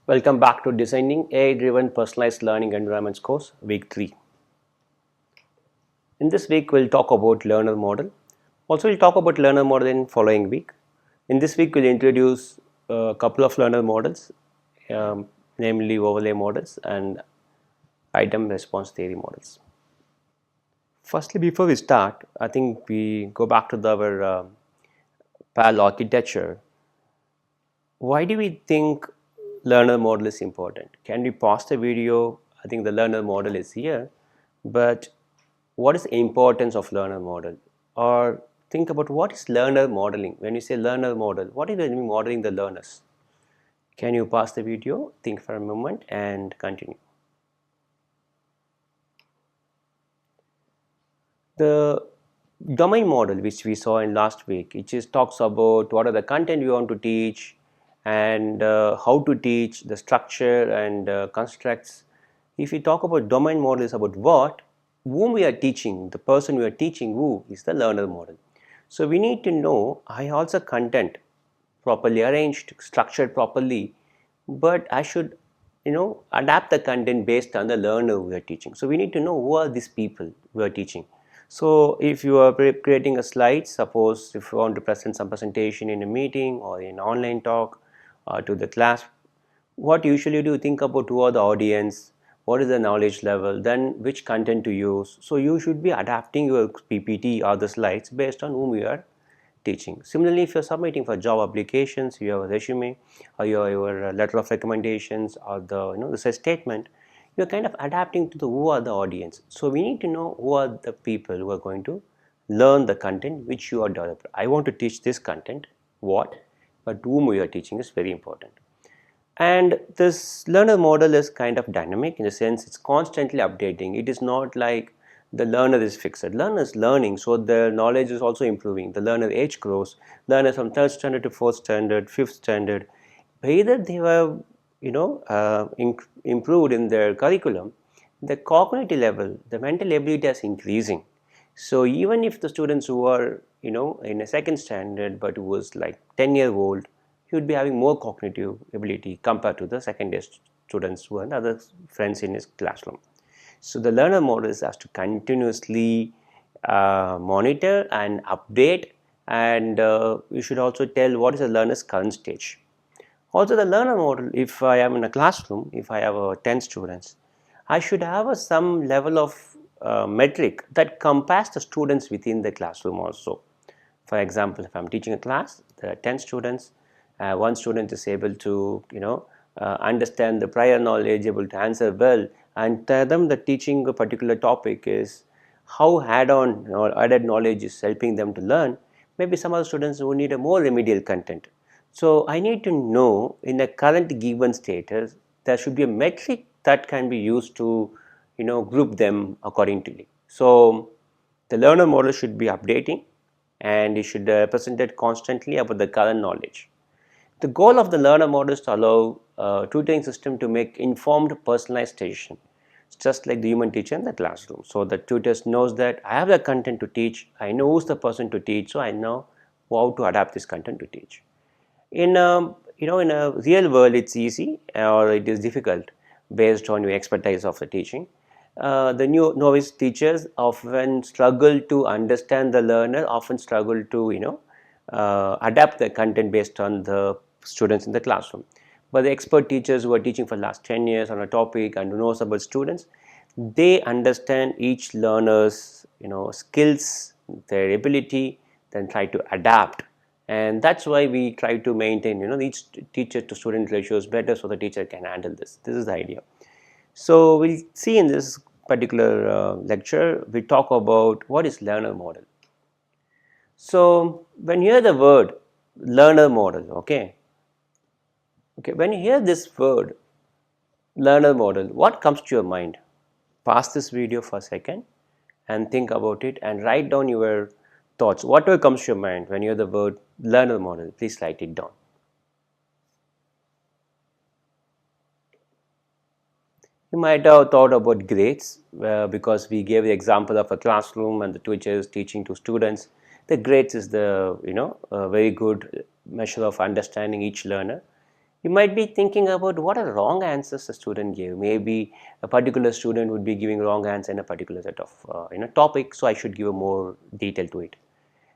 Welcome back to Designing AI-Driven Personalized Learning Environments course, week 3. In this week, we'll talk about learner model. Also, we'll talk about learner model in following week. In this week, we'll introduce a couple of learner models, namely overlay models and item response theory models. Firstly, before we start, I think we go back to our PAL architecture. Why do we think learner model is important? Can we pause the video? I think the learner model is here, but what is the importance of learner model? Or think about what is learner modeling. When you say learner model, what is it modeling the learners? Can you pause the video, think for a moment and continue. The domain model which we saw in last week, it just talks about what are the content you want to teach and how to teach, the structure and constructs. If we talk about domain model, is about what, whom we are teaching, the person we are teaching who is the learner model. So we need to know I also content properly arranged, structured properly, but I should adapt the content based on the learner we are teaching. So we need to know who are these people we are teaching. So if you are creating a slide, suppose if you want to present some presentation in a meeting or in online talk to the class, what usually do you think about who are the audience, what is the knowledge level, then which content to use. So you should be adapting your PPT or the slides based on whom you are teaching. Similarly, if you are submitting for job applications, you have a resume or your letter of recommendations or the statement, you're kind of adapting to the who are the audience. So we need to know who are the people who are going to learn the content which you are developing. I want to teach this content, what, but whom we are teaching is very important. And this learner model is kind of dynamic in the sense it's constantly updating. It is not like the learner is fixed. Learner is learning, so their knowledge is also improving. The learner age grows. Learners from 3rd standard to 4th standard, 5th standard, either they have improved in their curriculum, the cognitive level, the mental ability is increasing. So even if the students who are in a 2nd standard but who was like 10-year-old, he would be having more cognitive ability compared to the second-year students who are other friends in his classroom. So the learner model has to continuously monitor and update, and you should also tell what is the learner's current stage. Also the learner model, if I am in a classroom, if I have 10 students, I should have some level of metric that compares the students within the classroom also. For example, if I am teaching a class, there are 10 students, one student is able to understand the prior knowledge, able to answer well, and tell them that teaching a particular topic is how add-on or added knowledge is helping them to learn. Maybe some other students who need a more remedial content. So I need to know in the current given status, there should be a metric that can be used to group them accordingly. So the learner model should be updating and it should present it constantly about the current knowledge. The goal of the learner model is to allow tutoring system to make informed personalized decision. It's just like the human teacher in the classroom. So the tutor knows that I have the content to teach, I know who's the person to teach, so I know how to adapt this content to teach. In in a real world, it's easy or it is difficult based on your expertise of the teaching. The new novice teachers often struggle to understand the learner, often struggle to adapt the content based on the students in the classroom. But the expert teachers who are teaching for the last 10 years on a topic and who knows about students, they understand each learner's skills, their ability, then try to adapt. And that's why we try to maintain each teacher to student ratios better so the teacher can handle this. This is the idea. So we'll see in this particular lecture, we talk about what is learner model. So when you hear the word learner model, okay, when you hear this word learner model, what comes to your mind? Pause this video for a second and think about it and write down your thoughts. Whatever comes to your mind when you hear the word learner model, please write it down. You might have thought about grades because we gave the example of a classroom and the teacher is teaching to students. The grades is the a very good measure of understanding each learner. You might be thinking about what are wrong answers the student gave. Maybe a particular student would be giving wrong answer in a particular set of topic, so I should give a more detail to it.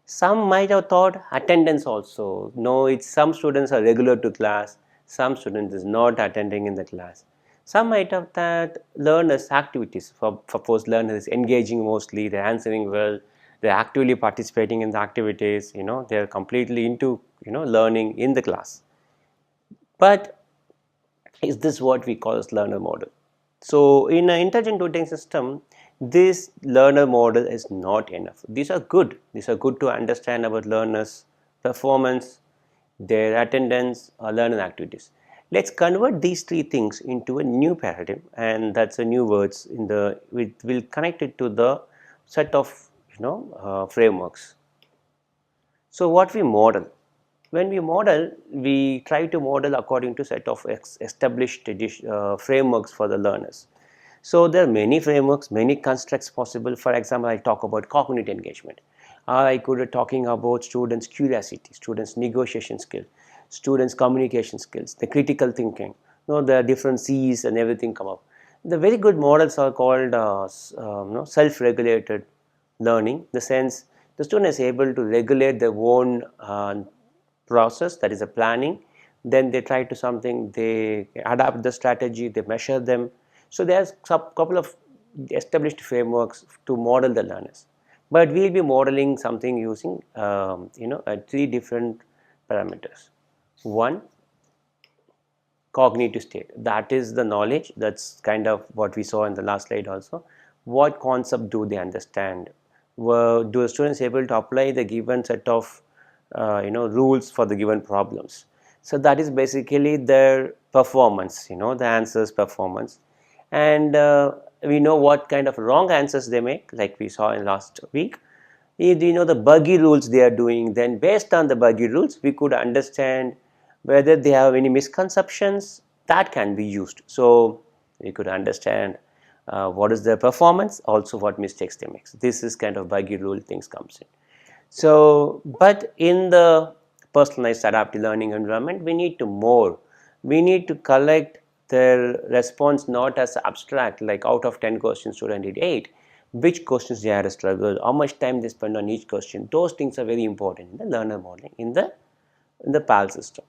Some might have thought attendance also. No, it's some students are regular to class, some students is not attending in the class. Some might have thought learners activities. For suppose learners engaging mostly, they're answering well, they're actively participating in the activities, they're completely into learning in the class. But is this what we call as learner model? So in an intelligent tutoring system, this learner model is not enough. These are good. These are good to understand about learners' performance, their attendance, or learning activities. Let's convert these three things into a new paradigm, and that's a new words in the. We'll connect it to the set of frameworks. So what we model, when we model, we try to model according to set of established frameworks for the learners. So there are many frameworks, many constructs possible. For example, I talk about cognitive engagement. I could be talking about students' curiosity, students' negotiation skill, students' communication skills, the critical thinking. The different C's and everything come up. The very good models are called self-regulated learning. The sense the student is able to regulate their own process, that is a planning. Then they try to something, they adapt the strategy, they measure them. So there's a couple of established frameworks to model the learners, but we'll be modeling something using three different parameters. One, cognitive state, that is the knowledge. That's kind of what we saw in the last slide also. What concept do they understand? Do the students able to apply the given set of rules for the given problems? So that is basically their performance, the answers performance. And we know what kind of wrong answers they make, like we saw in last week. If we know the buggy rules they are doing, then based on the buggy rules we could understand whether they have any misconceptions that can be used. So we could understand what is their performance, also what mistakes they make. This is kind of buggy rule things comes in. So but in the personalized adaptive learning environment, we need to more, we need to collect their response not as abstract, like out of 10 questions student did 8, which questions they had a struggle, how much time they spend on each question. Those things are very important in the learner modeling in the PAL system.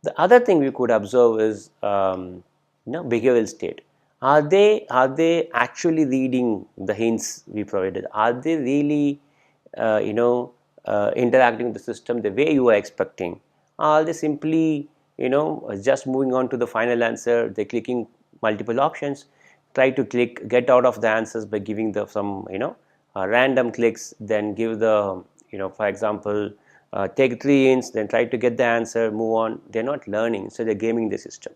The other thing we could observe is behavioral state. Are they actually reading the hints we provided? Are they really interacting with the system the way you are expecting? Are they simply just moving on to the final answer? They're clicking multiple options, try to get out of the answers by giving the some random clicks, then give the for example take 3 hints, then try to get the answer, move on. They're not learning, so they're gaming the system.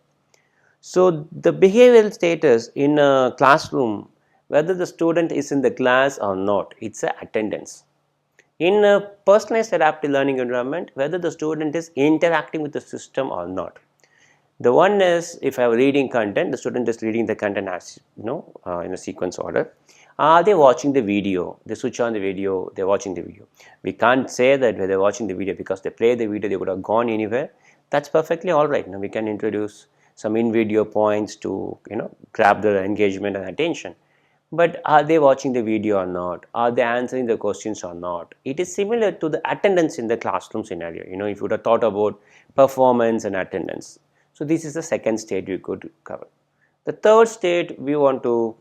So the behavioral status in a classroom, whether the student is in the class or not, it's a attendance. In a personalized adaptive learning environment, whether the student is interacting with the system or not. The one is, if I am reading content, the student is reading the content as in a sequence order. Are they watching the video? They switch on the video, they're watching the video. We can't say that when they're watching the video because they play the video, they would have gone anywhere. That's perfectly all right. Now we can introduce some in-video points to grab their engagement and attention. But are they watching the video or not? Are they answering the questions or not? It is similar to the attendance in the classroom scenario. If you would have thought about performance and attendance. So this is the second state we could cover. The third state we want to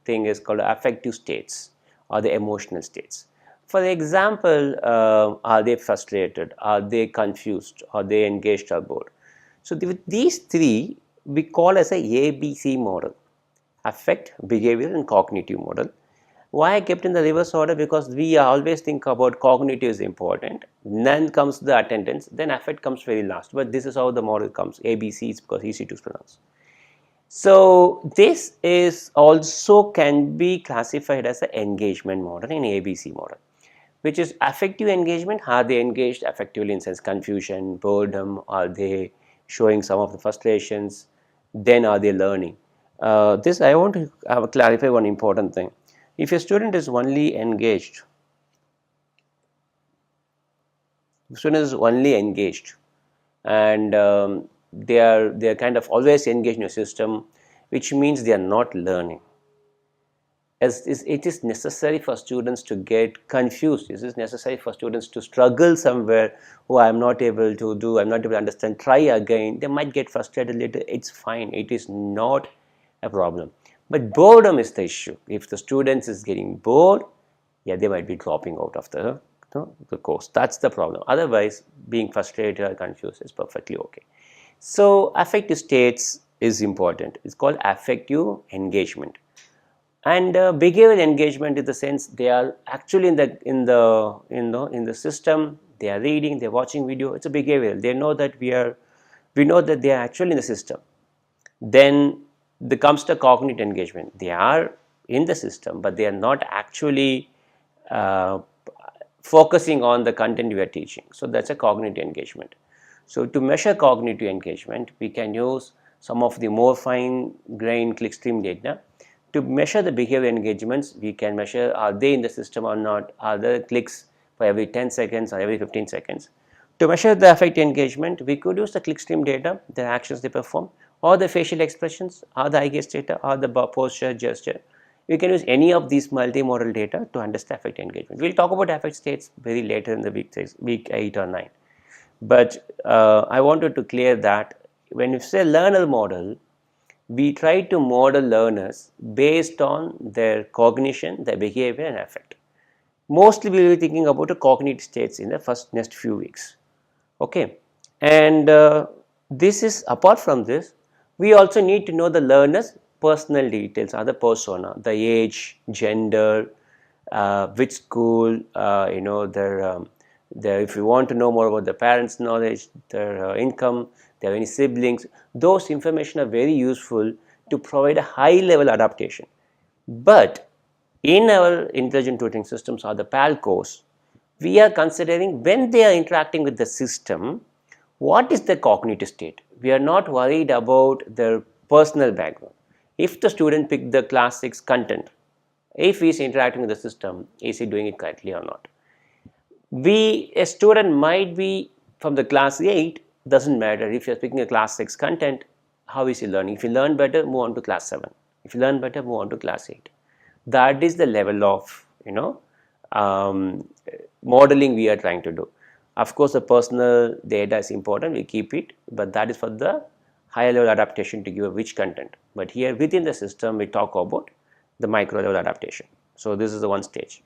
think is called affective states or the emotional states. For example, are they frustrated? Are they confused? Are they engaged or bored? So with these three we call as a ABC model: affect, behavioral and cognitive model. Why I kept in the reverse order? Because we always think about cognitive is important, then comes the attendance, then affect comes very last. But this is how the model comes. ABC is because easy to pronounce. So this is also can be classified as an engagement model in ABC model, which is affective engagement. Are they engaged affectively in sense confusion, boredom? Are they showing some of the frustrations? Then are they learning? This I want to clarify one important thing. If a student is only engaged, and they are kind of always engaged in a system, which means they are not learning. As it is necessary for students to get confused. It is necessary for students to struggle somewhere. Oh, I'm not able to do, I'm not able to understand, try again. They might get frustrated later. It's fine, it is not a problem. But boredom is the issue. If the students is getting bored, yeah, they might be dropping out of the course. That's the problem. Otherwise, being frustrated or confused is perfectly okay. So affective states is important. It's called affective engagement. And behavioral engagement in the sense they are actually in the system. They are reading, they're watching video. It's a behavioral. They know that we know that they are actually in the system. Then there comes the cognitive engagement. They are in the system, but they are not actually uh, focusing on the content we are teaching. So that's a cognitive engagement. So to measure cognitive engagement, we can use some of the more fine grained clickstream data. To measure the behavior engagements, we can measure are they in the system or not, are there clicks for every 10 seconds or every 15 seconds. To measure the affect engagement, we could use the clickstream data, the actions they perform, or the facial expressions, or the eye gaze data, or the posture, gesture. We can use any of these multimodal data to understand affect engagement. We'll talk about affect states very later in the week 8 or 9. But I wanted to clear that when you say learner model, we try to model learners based on their cognition, their behavior and affect. Mostly we will be thinking about the cognitive states in the next few weeks. Okay, and this is apart from this, we also need to know the learner's personal details, other persona, the age, gender, which school, their if you want to know more about the parents' knowledge, their income, they have any siblings, those information are very useful to provide a high level adaptation. But in our intelligent tutoring systems or the PAL course, we are considering when they are interacting with the system, what is the cognitive state? We are not worried about their personal background. If the student picked the class 6 content, if he is interacting with the system, is he doing it correctly or not? A student might be from the class 8, doesn't matter. If you are picking a class 6 content, how is he learning? If you learn better, move on to class 7. If you learn better, move on to class 8. That is the level of um, modeling we are trying to do. Of course, the personal data is important, we keep it, but that is for the higher level adaptation to give a rich content. But here within the system, we talk about the micro level adaptation. So this is the one stage.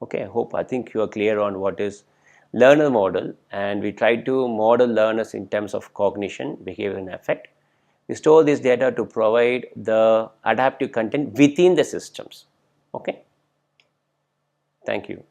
Okay, I think you are clear on what is learner model, and we try to model learners in terms of cognition, behavior and affect. We store this data to provide the adaptive content within the systems. Okay, thank you.